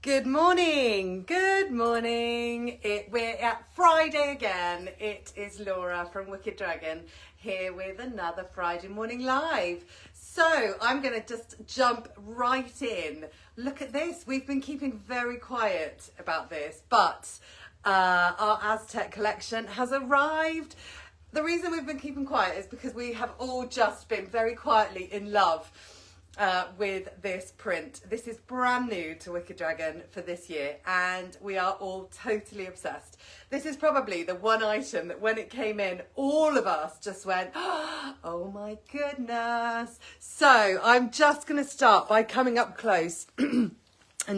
Good morning, good morning. We're at Friday again. It is Laura from Wicked Dragon here with another Friday morning live. So I'm going to just jump right in. Look at this. We've been keeping very quiet about this, but our Aztec collection has arrived. The reason we've been keeping quiet is because we have all just been very quietly in love with this print. This is brand new to Wicked Dragon for this year and we are all totally obsessed. This is probably the one item that when it came in, all of us just went, oh my goodness. So I'm just going to start by coming up close and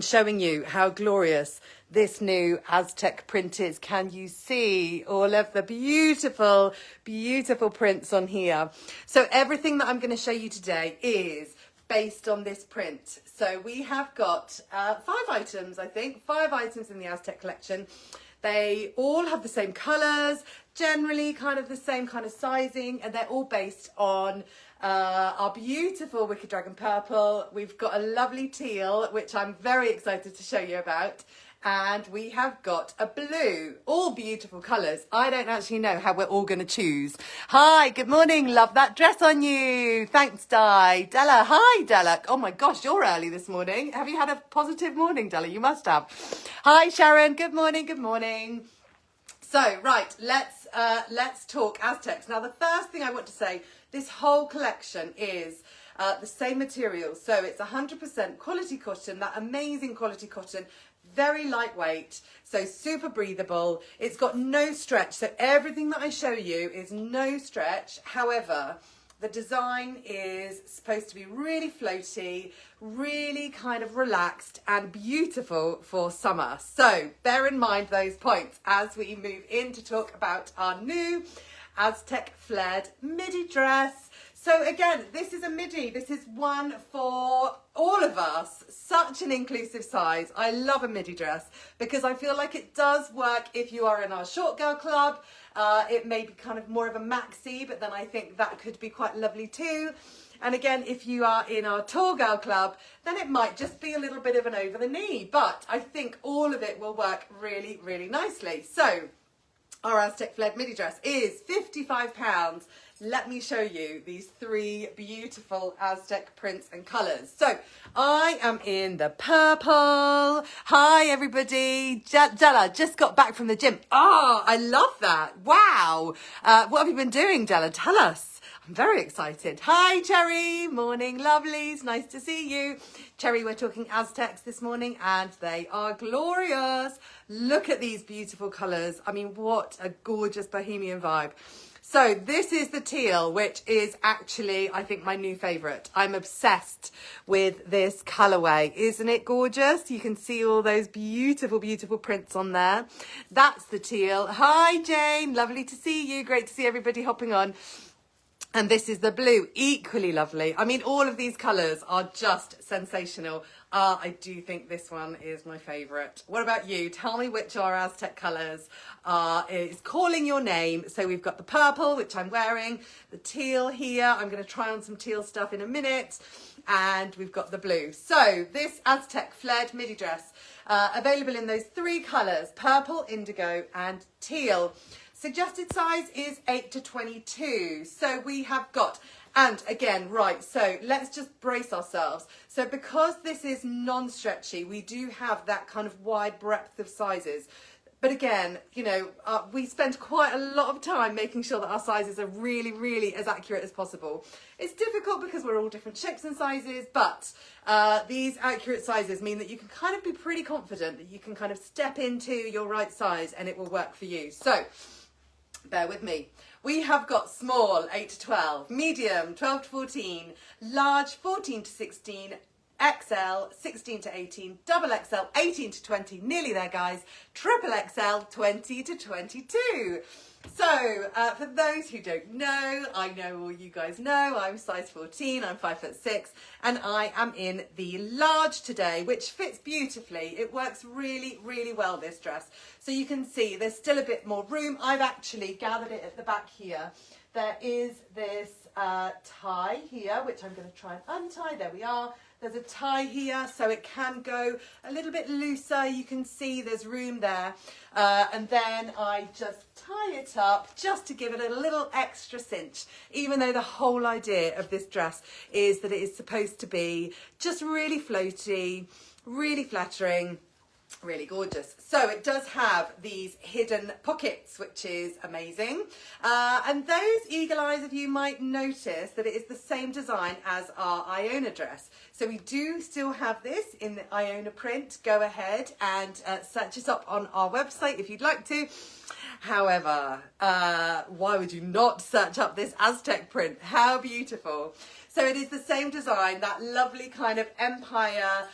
showing you how glorious this new Aztec print is. Can you see all of the beautiful, beautiful prints on here? So everything that I'm going to show you today is based on this print. So we have got 5 items, I think, 5 items in the Aztec collection. They all have the same colours, generally kind of the same kind of sizing, and they're all based on our beautiful Wicked Dragon purple. We've got a lovely teal, which I'm very excited to show you about. And we have got a blue, all beautiful colours. I don't actually know how we're all going to choose. Hi, good morning. Love that dress on you. Thanks, Di. Della, hi, Della. Oh my gosh, you're early this morning. Have you had a positive morning, Della? You must have. Hi, Sharon. Good morning. Good morning. So, right, let's talk Aztecs. Now, the first thing I want to say, this whole collection is the same material. So it's 100% quality cotton, that amazing quality cotton. Very lightweight, so super breathable. It's got no stretch, so everything that I show you is no stretch. However, the design is supposed to be really floaty, really kind of relaxed and beautiful for summer. So bear in mind those points as we move in to talk about our new Aztec flared midi dress. So again, this is a midi. This is one for all of us. Such an inclusive size. I love a midi dress because I feel like it does work if you are in our short girl club. It may be kind of more of a maxi, but then I think that could be quite lovely too. And again, if you are in our tall girl club, then it might just be a little bit of an over the knee. But I think all of it will work really, really nicely. So our Aztec flared midi dress is £55. Let me show you these 3 beautiful Aztec prints and colours. So I am in the purple. Hi everybody. Della just got back from the gym. Oh, I love that. Wow. What have you been doing, Della? Tell us. I'm very excited. Hi Cherry. Morning lovelies. Nice to see you. Cherry, we're talking Aztecs this morning and they are glorious. Look at these beautiful colours. I mean, what a gorgeous bohemian vibe. So this is the teal, which is actually, I think, my new favourite. I'm obsessed with this colourway. Isn't it gorgeous? You can see all those beautiful, beautiful prints on there. That's the teal. Hi, Jane. Lovely to see you. Great to see everybody hopping on. And this is the blue, equally lovely. I mean, all of these colours are just sensational. I do think this one is my favourite. What about you? Tell me which are Aztec colours is calling your name. So we've got the purple, which I'm wearing, the teal here. I'm going to try on some teal stuff in a minute. And we've got the blue. So this Aztec flared midi dress, available in those 3 colours, purple, indigo and teal. Suggested size is 8 to 22. So we have got, and again, right, so let's just brace ourselves. So because this is non-stretchy, we do have that kind of wide breadth of sizes. But again, you know, we spend quite a lot of time making sure that our sizes are really, really as accurate as possible. It's difficult because we're all different shapes and sizes, but these accurate sizes mean that you can kind of be pretty confident that you can kind of step into your right size and it will work for you. So bear with me. We have got small, 8 to 12, medium, 12 to 14, large, 14 to 16, XL, 16 to 18, double XL, 18 to 20, nearly there guys, triple XL, 20 to 22. So, for those who don't know, I know all you guys know, I'm size 14, I'm 5'6", and I am in the large today, which fits beautifully. It works really, really well, this dress. So you can see there's still a bit more room. I've actually gathered it at the back here. There is this tie here, which I'm going to try and untie. There we are. There's a tie here, so it can go a little bit looser. You can see there's room there. And then I just tie it up just to give it a little extra cinch, even though the whole idea of this dress is that it is supposed to be just really floaty, really flattering, really gorgeous. So it does have these hidden pockets, which is amazing. And those eagle eyes of you might notice that it is the same design as our Iona dress. So we do still have this in the Iona print. Go ahead and search it up on our website if you'd like to. However, why would you not search up this Aztec print? How beautiful. So it is the same design, that lovely kind of empire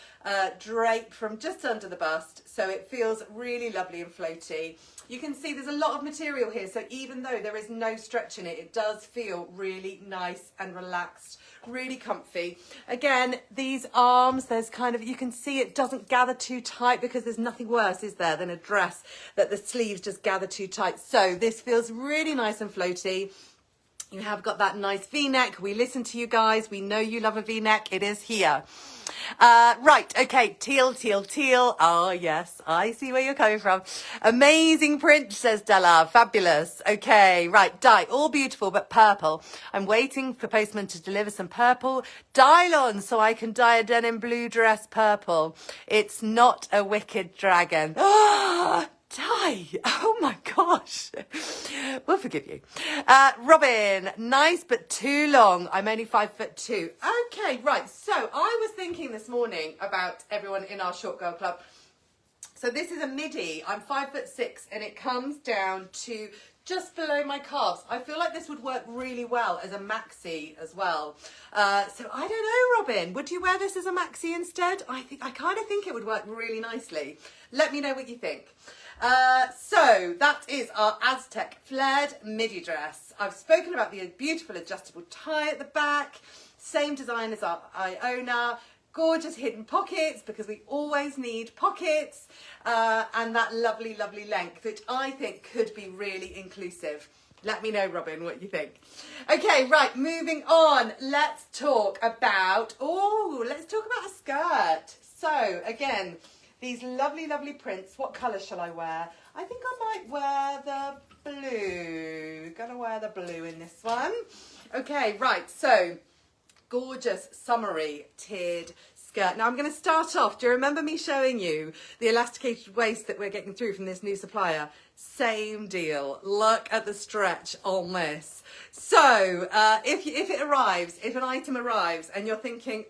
drape from just under the bust, so it feels really lovely and floaty. You can see there's a lot of material here, so even though there is no stretch in it, it does feel really nice and relaxed, really comfy. Again, these arms, there's kind of, you can see it doesn't gather too tight, because there's nothing worse, is there, than a dress that the sleeves just gather too tight. So this feels really nice and floaty. You have got that nice V-neck. We listen to you guys. We know you love a V-neck. It is here. Right, okay, teal, teal, teal. Oh, yes, I see where you're coming from. Amazing print, says Della. Fabulous. Okay, right, dye. All beautiful, but purple. I'm waiting for postman to deliver some purple dye-on so I can dye a denim blue dress purple. It's not a wicked dragon. Dye. Oh my gosh. We'll forgive you. Robin, nice but too long. I'm only 5'2". Okay, right. So I was thinking this morning about everyone in our Short Girl Club. So this is a midi. I'm 5'6", and it comes down to just below my calves. I feel like this would work really well as a maxi as well. So I don't know, Robin, would you wear this as a maxi instead? I kind of think it would work really nicely. Let me know what you think. So that is our Aztec flared midi dress. I've spoken about the beautiful adjustable tie at the back, same design as our Iona, gorgeous hidden pockets, because we always need pockets, and that lovely, lovely length, which I think could be really inclusive. Let me know, Robin, what you think. Okay, right, moving on. Let's talk about a skirt. So again, these lovely, lovely prints. What colour shall I wear? I think I might wear the blue. Gonna wear the blue in this one. Okay, right, so gorgeous, summery, tiered skirt. Now I'm going to start off. Do you remember me showing you the elasticated waist that we're getting through from this new supplier? Same deal. Look at the stretch on this. So if an item arrives and you're thinking,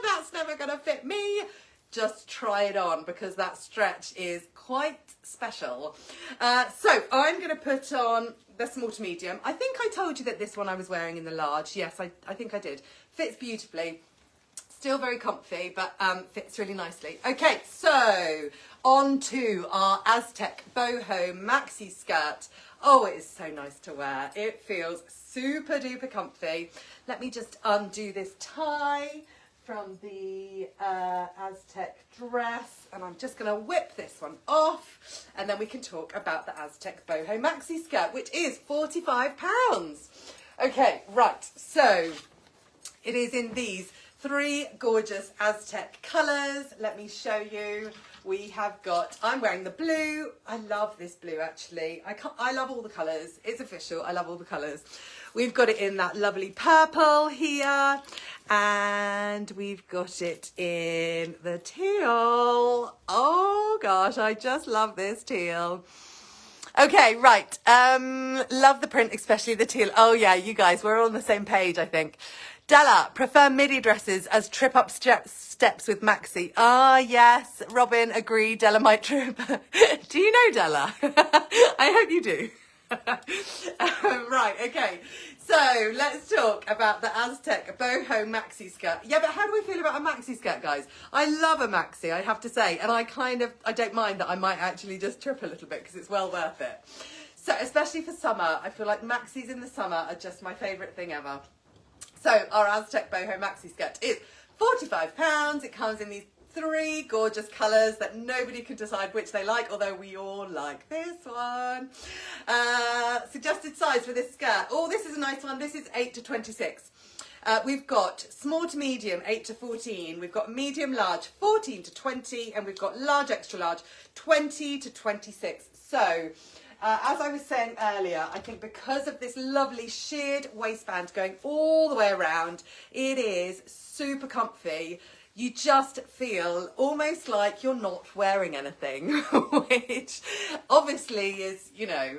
that's never going to fit me, just try it on, because that stretch is quite special. So I'm going to put on the small to medium. I think I told you that this one I was wearing in the large. Yes, I think I did. Fits beautifully. Still very comfy, but fits really nicely. Okay, so on to our Aztec boho maxi skirt. Oh, it is so nice to wear. It feels super duper comfy. Let me just undo this tie from the Aztec dress, and I'm just going to whip this one off, and then we can talk about the Aztec boho maxi skirt, which is £45. Okay, right, so it is in these three gorgeous Aztec colours. Let me show you. We have got, I'm wearing the blue. I love this blue, actually. I love all the colours. It's official. I love all the colours. We've got it in that lovely purple here, and we've got it in the teal. Oh gosh, I just love this teal. Okay, right. Love the print, especially the teal. Oh yeah, you guys, we're all on the same page, I think. Della, prefer midi dresses as trip up steps with maxi. Ah, yes. Robin, agree. Della might trip. Do you know Della? I hope you do. Right, okay. So let's talk about the Aztec boho maxi skirt. Yeah, but how do we feel about a maxi skirt, guys? I love a maxi, I have to say. And I don't mind that I might actually just trip a little bit, because it's well worth it. So especially for summer, I feel like maxis in the summer are just my favourite thing ever. So our Aztec boho maxi skirt is £45. It comes in these three gorgeous colours that nobody can decide which they like, although we all like this one. Suggested size for this skirt. Oh, this is a nice one. This is 8 to 26. We've got small to medium, 8 to 14. We've got medium large, 14 to 20. And we've got large, extra large, 20 to 26. So, as I was saying earlier, I think because of this lovely sheared waistband going all the way around, it is super comfy. You just feel almost like you're not wearing anything, which obviously is, you know,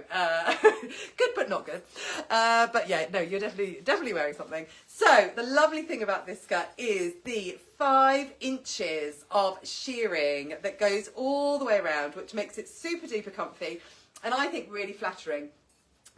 good but not good. But yeah, no, you're definitely wearing something. So the lovely thing about this skirt is the 5 inches of shearing that goes all the way around, which makes it super duper comfy and I think really flattering.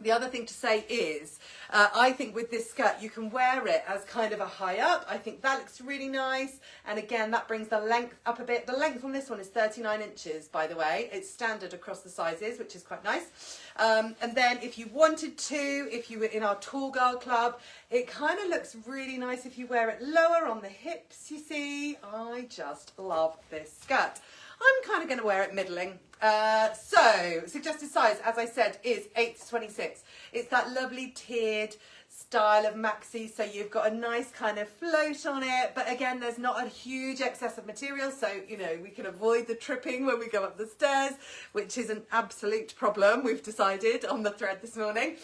The other thing to say is, I think with this skirt, you can wear it as kind of a high up. I think that looks really nice. And again, that brings the length up a bit. The length on this one is 39 inches, by the way. It's standard across the sizes, which is quite nice. And then if you wanted to, if you were in our tall girl club, it kind of looks really nice if you wear it lower on the hips, you see. I just love this skirt. I'm kind of going to wear it middling. So, suggested size, as I said, is 8 to 26. It's that lovely tiered style of maxi, so you've got a nice kind of float on it, but again, there's not a huge excess of material, so, you know, we can avoid the tripping when we go up the stairs, which is an absolute problem, we've decided on the thread this morning.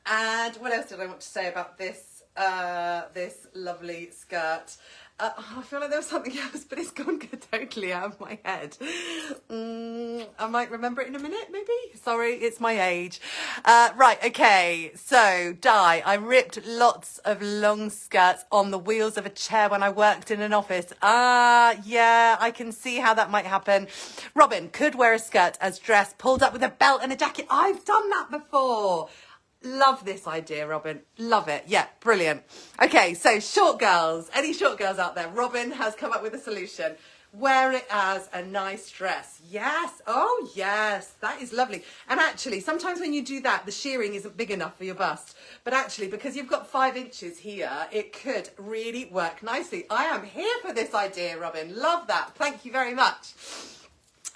And what else did I want to say about this, this lovely skirt? I feel like there was something else, but it's gone totally out of my head. I might remember it in a minute, maybe? Sorry, it's my age. Right, okay. So, Di, I ripped lots of long skirts on the wheels of a chair when I worked in an office. Yeah, I can see how that might happen. Robin, could wear a skirt as dress, pulled up with a belt and a jacket. I've done that before. Love this idea, Robin. Love it. Yeah, brilliant. Okay, so short girls, any short girls out there? Robin has come up with a solution. Wear it as a nice dress. Yes. Oh, yes. That is lovely. And actually, sometimes when you do that, the shearing isn't big enough for your bust. But actually, because you've got 5 inches here, it could really work nicely. I am here for this idea, Robin. Love that. Thank you very much.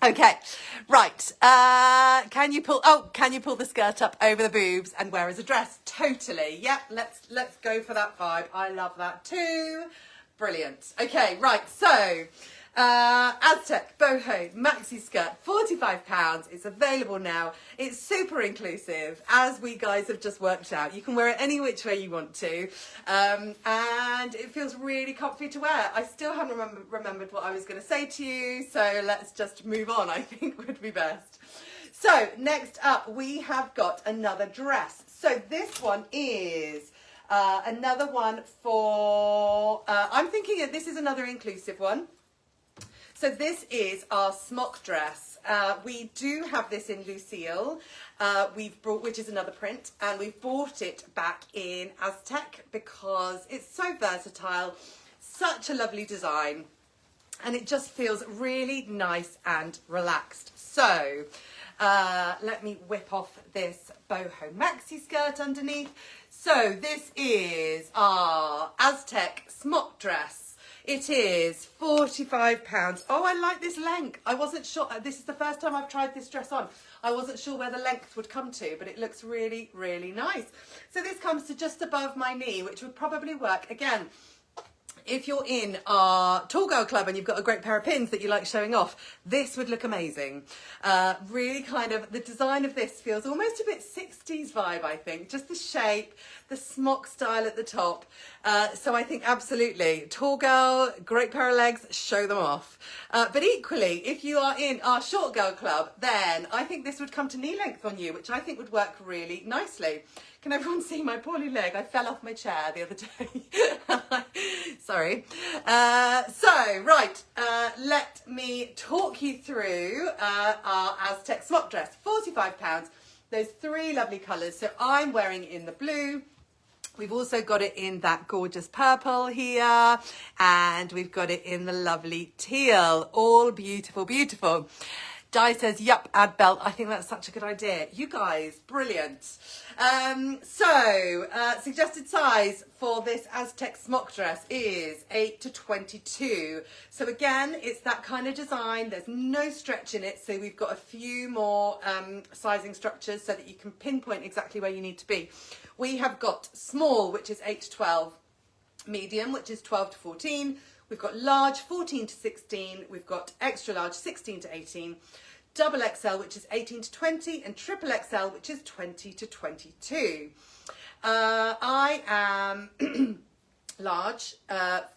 Okay, right. Can you pull the skirt up over the boobs and wear as a dress? Totally. Yep. Let's go for that vibe. I love that too. Brilliant. Okay, right. So, Aztec boho maxi skirt, £45. It's available now. It's super inclusive, as we guys have just worked out. You can wear it any which way you want to, and it feels really comfy to wear. I still haven't remembered what I was going to say to you, so let's just move on, I think would be best. So next up, we have got another dress. So this one is another one for, I'm thinking that this is another inclusive one. So this is our smock dress. We do have this in Lucille, which is another print, and we've bought it back in Aztec because it's so versatile, such a lovely design, and it just feels really nice and relaxed. So let me whip off this boho maxi skirt underneath. So this is our Aztec smock dress. It is £45. Oh, I like this length. I wasn't sure. This is the first time I've tried this dress on. I wasn't sure where the length would come to, but it looks really, really nice. So this comes to just above my knee, which would probably work. Again, if you're in our tall girl club and you've got a great pair of pins that you like showing off, this would look amazing. Really kind of, the design of this feels almost a bit 60s vibe, I think. Just the shape, the smock style at the top. So I think absolutely, tall girl, great pair of legs, show them off. But equally, if you are in our short girl club, then I think this would come to knee length on you, which I think would work really nicely. Can everyone see my poorly leg? I fell off my chair the other day. Sorry. Right, let me talk you through our Aztec smock dress. £45. Those 3 lovely colours. So I'm wearing it in the blue. We've also got it in that gorgeous purple here, and we've got it in the lovely teal. All beautiful, beautiful. Di says, yup, add belt. I think that's such a good idea. You guys, brilliant. Suggested size for this Aztec smock dress is 8 to 22. So again, it's that kind of design. There's no stretch in it. So we've got a few more sizing structures so that you can pinpoint exactly where you need to be. We have got small, which is 8 to 12. medium, which is 12 to 14. We've got large, 14 to 16. We've got extra large, 16 to 18. Double XL, which is 18 to 20. And triple XL, which is 20 to 22. I am large,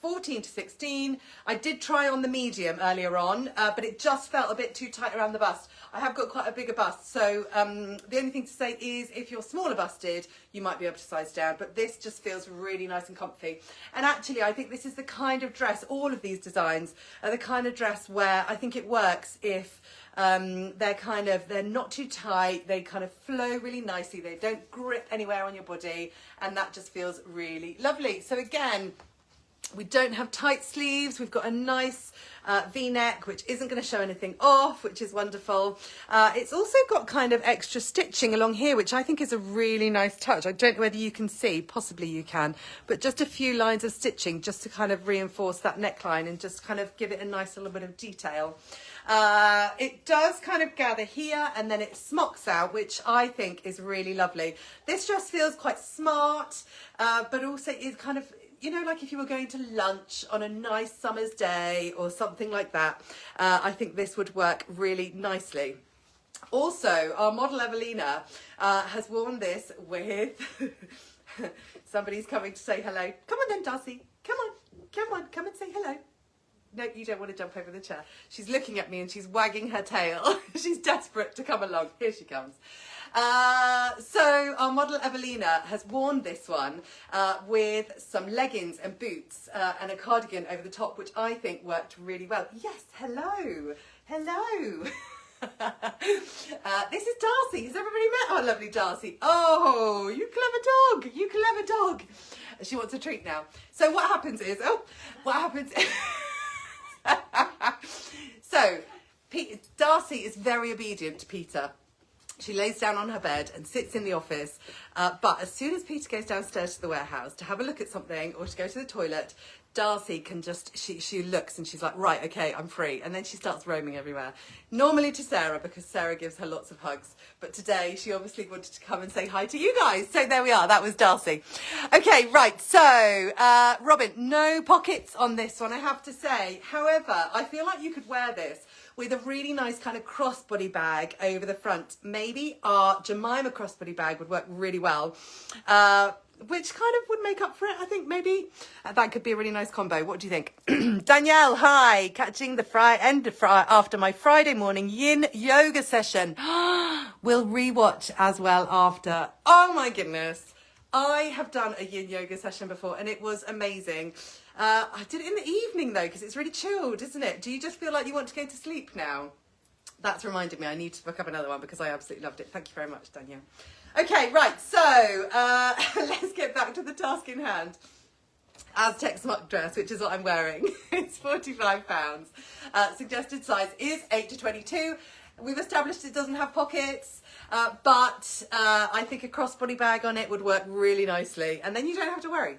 14 to 16. I did try on the medium earlier on, but it just felt a bit too tight around the bust. I have got quite a bigger bust, so the only thing to say is if you're smaller busted, you might be able to size down, but this just feels really nice and comfy. And actually, I think this is the kind of dress, all of these designs are the kind of dress where I think it works if they're not too tight, they kind of flow really nicely, they don't grip anywhere on your body, and that just feels really lovely. So again, we don't have tight sleeves, we've got a nice V-neck which isn't going to show anything off, which is wonderful. It's also got kind of extra stitching along here, which I think is a really nice touch. I don't know whether you can see, possibly you can, but just a few lines of stitching just to kind of reinforce that neckline and just kind of give it a nice little bit of detail. It does kind of gather here and then it smocks out, which I think is really lovely. This dress feels quite smart, but also is kind of, you know, like if you were going to lunch on a nice summer's day or something like that, I think this would work really nicely. Also, our model Evelina has worn this with, somebody's coming to say hello. Come on then, Darcy, come and say hello. No, you don't want to jump over the chair. She's looking at me and she's wagging her tail. She's desperate to come along. Here she comes. So our model Evelina has worn this one with some leggings and boots and a cardigan over the top, which I think worked really well. Yes, hello. Hello. This is Darcy. Has everybody met our lovely Darcy? Oh, you clever dog. You clever dog. She wants a treat now. So what happens is, so Darcy is very obedient to Peter. She lays down on her bed and sits in the office, but as soon as Peter goes downstairs to the warehouse to have a look at something or to go to the toilet, Darcy can just, she looks and she's like, right, okay, I'm free. And then she starts roaming everywhere. Normally to Sarah, because Sarah gives her lots of hugs. But today she obviously wanted to come and say hi to you guys. So there we are, that was Darcy. Okay, right, so Robin, no pockets on this one, I have to say. However, I feel like you could wear this with a really nice kind of crossbody bag over the front. Maybe our Jemima crossbody bag would work really well, which kind of would make up for it. I think maybe that could be a really nice combo. What do you think? Danielle, hi, catching the after my Friday morning yin yoga session. We'll rewatch as well after. Oh my goodness. I have done a yin yoga session before and it was amazing. I did it in the evening though, because it's really chilled, isn't it? Do you just feel like you want to go to sleep now? That's reminded me, I need to book up another one because I absolutely loved it. Thank you very much, Danielle. Okay, right, so let's get back to the task in hand. Aztec smock dress, which is what I'm wearing. It's £45. Suggested size is 8 to 22. We've established it doesn't have pockets, but I think a crossbody bag on it would work really nicely, and then you don't have to worry.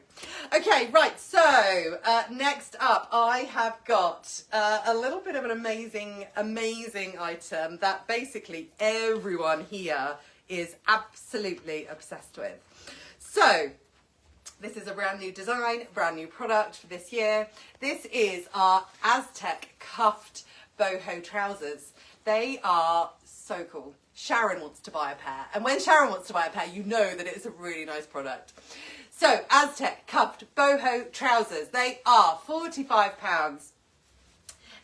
Okay, right, so next up I have got a little bit of an amazing item that basically everyone here is absolutely obsessed with. So this is a brand new design, brand new product for this year. This is our Aztec cuffed boho trousers. They are so cool. Sharon wants to buy a pair. And when Sharon wants to buy a pair, you know that it's a really nice product. So, Aztec cuffed boho trousers. They are £45.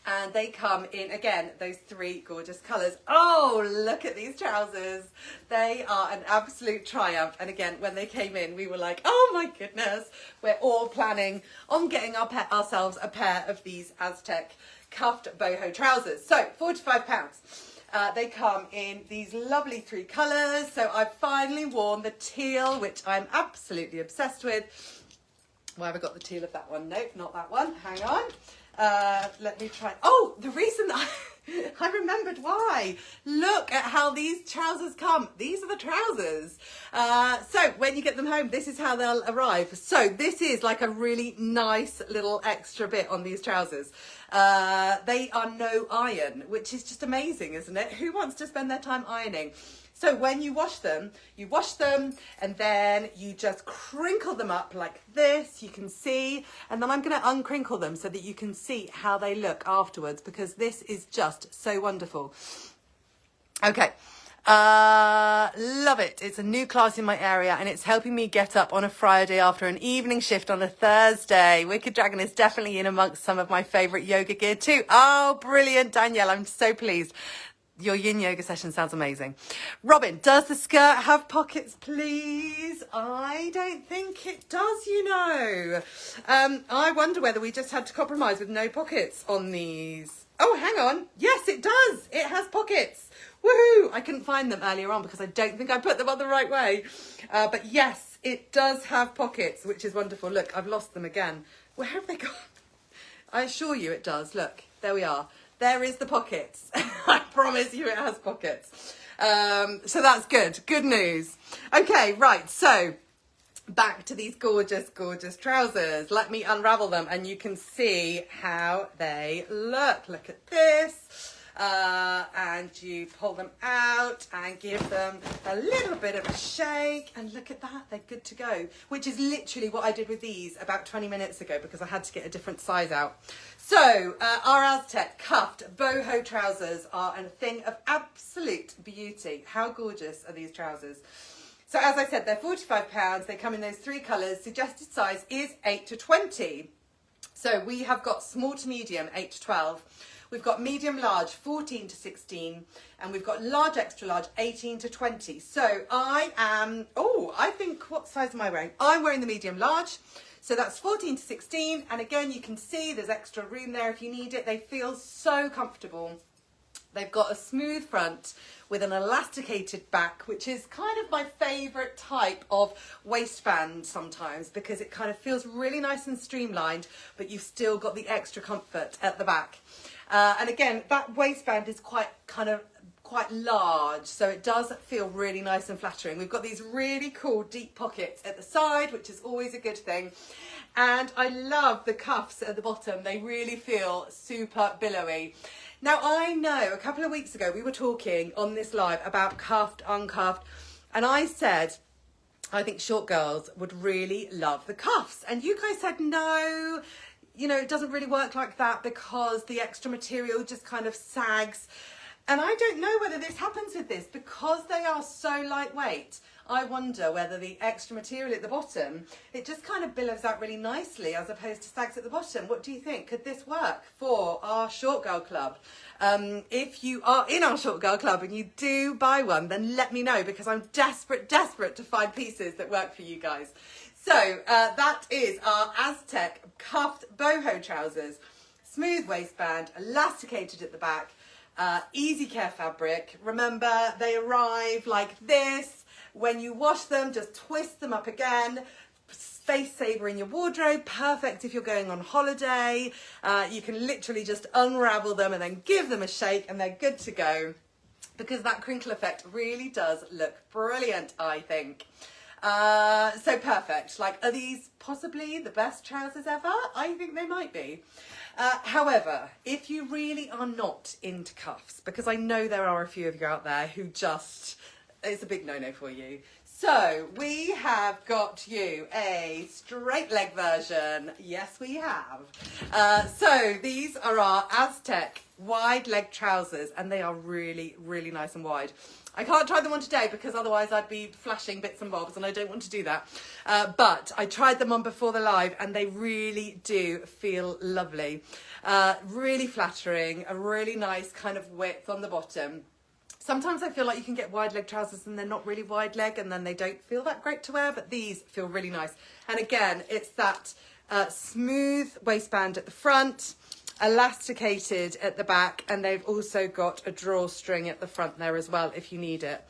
And they come in, again, those three gorgeous colours. Oh, look at these trousers. They are an absolute triumph. And again, when they came in, we were like, oh my goodness. We're all planning on getting ourselves a pair of these Aztec cuffed boho trousers. So £45. They come in these lovely three colours. So I've finally worn the teal, which I'm absolutely obsessed with. Why have I got the teal of that one? Nope, not that one. Hang on. Let me try. Oh, the reason I remembered why. Look at how these trousers come. These are the trousers. So when you get them home, this is how they'll arrive. So this is like a really nice little extra bit on these trousers. They are no iron, which is just amazing, isn't it? Who wants to spend their time ironing? So when you wash them and then you just crinkle them up like this, you can see, and then I'm going to uncrinkle them so that you can see how they look afterwards, because this is just so wonderful. Okay. Love it. It's a new class in my area and it's helping me get up on a Friday after an evening shift on a Thursday. Wicked Dragon is definitely in amongst some of my favourite yoga gear too. Oh, brilliant, Danielle. I'm so pleased. Your yin yoga session sounds amazing. Robin, does the skirt have pockets, please? I don't think it does, you know. I wonder whether we just had to compromise with no pockets on these. Oh, hang on. Yes, it does. It has pockets. Woohoo! I couldn't find them earlier on because I don't think I put them on the right way. But yes, it does have pockets, which is wonderful. Look, I've lost them again. Where have they gone? I assure you it does. Look, there we are. There is the pockets. I promise you it has pockets. So that's good. Good news. Okay, right. So back to these gorgeous, gorgeous trousers. Let me unravel them and you can see how they look. Look at this. And you pull them out and give them a little bit of a shake, and look at that, they're good to go, which is literally what I did with these about 20 minutes ago because I had to get a different size out. So our Aztec cuffed boho trousers are a thing of absolute beauty. How gorgeous are these trousers? So as I said, they're £45. They come in those 3 colours. Suggested size is 8 to 20. So we have got small to medium, 8 to 12. We've got medium large, 14 to 16, and we've got large extra large, 18 to 20. So I think, what size am I wearing? I'm wearing the medium large. So that's 14 to 16. And again, you can see there's extra room there if you need it. They feel so comfortable. They've got a smooth front with an elasticated back, which is kind of my favourite type of waistband sometimes because it kind of feels really nice and streamlined, but you've still got the extra comfort at the back. And again, that waistband is quite large, so it does feel really nice and flattering. We've got these really cool deep pockets at the side, which is always a good thing. And I love the cuffs at the bottom. They really feel super billowy. Now, I know a couple of weeks ago we were talking on this live about cuffed, uncuffed, and I said I think short girls would really love the cuffs. And you guys said no, you know, it doesn't really work like that because the extra material just kind of sags. And I don't know whether this happens with this because they are so lightweight. I wonder whether the extra material at the bottom, it just kind of billows out really nicely as opposed to sags at the bottom. What do you think? Could this work for our short girl club? If you are in our short girl club and you do buy one, then let me know because I'm desperate to find pieces that work for you guys. So that is our Aztec cuffed boho trousers. Smooth waistband, elasticated at the back, easy care fabric. Remember, they arrive like this. When you wash them, just twist them up again. Space saver in your wardrobe, perfect if you're going on holiday. You can literally just unravel them and then give them a shake and they're good to go because that crinkle effect really does look brilliant, I think. So perfect. Like, are these possibly the best trousers ever? I think they might be. However, if you really are not into cuffs, because I know there are a few of you out there who just, it's a big no-no for you. So we have got you a straight leg version. Yes, we have. So these are our Aztec wide leg trousers and they are really, really nice and wide. I can't try them on today because otherwise I'd be flashing bits and bobs and I don't want to do that. But I tried them on before the live and they really do feel lovely. Really flattering, a really nice kind of width on the bottom. Sometimes I feel like you can get wide leg trousers and they're not really wide leg and then they don't feel that great to wear, but these feel really nice. And again, it's that smooth waistband at the front, elasticated at the back, and they've also got a drawstring at the front there as well if you need it.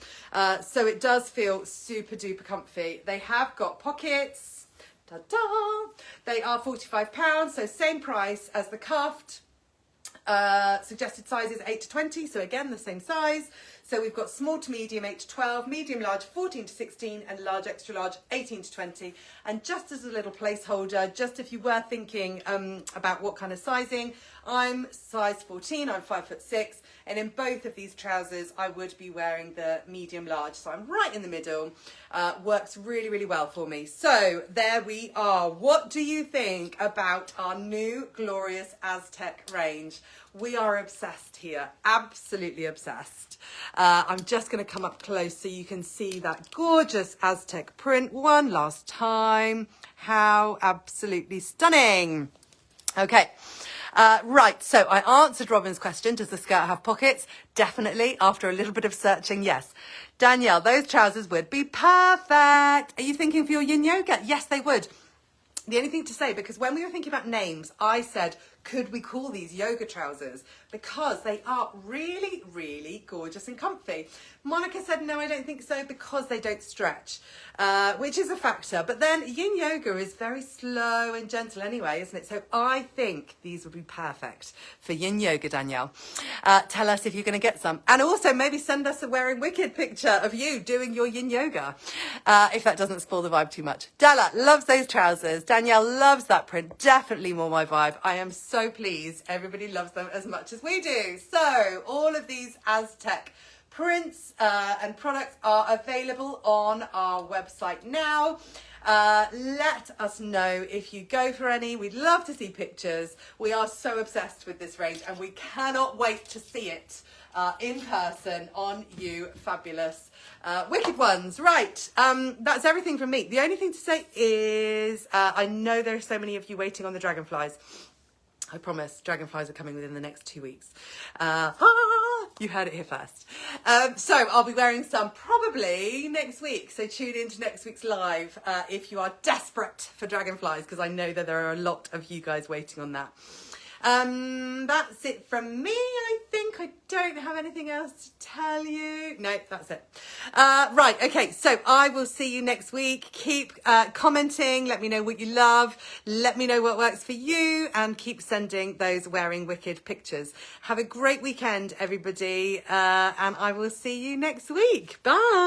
So it does feel super duper comfy. They have got pockets. Ta-da! They are £45, so same price as the cuffed. Suggested sizes 8 to 20, so again, the same size. So we've got small to medium, 8 to 12, medium large, 14 to 16, and large extra large, 18 to 20. And just as a little placeholder, just if you were thinking about what kind of sizing, I'm size 14, I'm 5'6", and in both of these trousers, I would be wearing the medium large. So I'm right in the middle. Works really, really well for me. So there we are. What do you think about our new glorious Aztec range? We are obsessed here, absolutely obsessed. I'm just going to come up close so you can see that gorgeous Aztec print one last time. How absolutely stunning. Okay. Right, so I answered Robin's question, does the skirt have pockets? Definitely, after a little bit of searching, yes. Danielle, those trousers would be perfect. Are you thinking for your yin yoga? Yes, they would. The only thing to say, because when we were thinking about names, I said, could we call these yoga trousers? Because they are really, really gorgeous and comfy. Monica said, no, I don't think so, because they don't stretch, which is a factor. But then yin yoga is very slow and gentle anyway, isn't it? So I think these would be perfect for yin yoga, Danielle. Tell us if you're going to get some. And also maybe send us a wearing wicked picture of you doing your yin yoga, if that doesn't spoil the vibe too much. Della loves those trousers. Danielle loves that print. Definitely more my vibe. I am so pleased everybody loves them as much as we do. So all of these Aztec prints and products are available on our website now. Let us know if you go for any. We'd love to see pictures. We are so obsessed with this range and we cannot wait to see it in person on you fabulous wicked ones. Right, that's everything from me. The only thing to say is I know there are so many of you waiting on the dragonflies. I promise, dragonflies are coming within the next 2 weeks. You heard it here first. So I'll be wearing some probably next week. So tune into next week's live if you are desperate for dragonflies, because I know that there are a lot of you guys waiting on that. That's it from me, I think. I don't have anything else to tell you. No, that's it. Right, okay, so I will see you next week. Keep commenting, let me know what you love, let me know what works for you, and keep sending those wearing wicked pictures. Have a great weekend, everybody, and I will see you next week. Bye.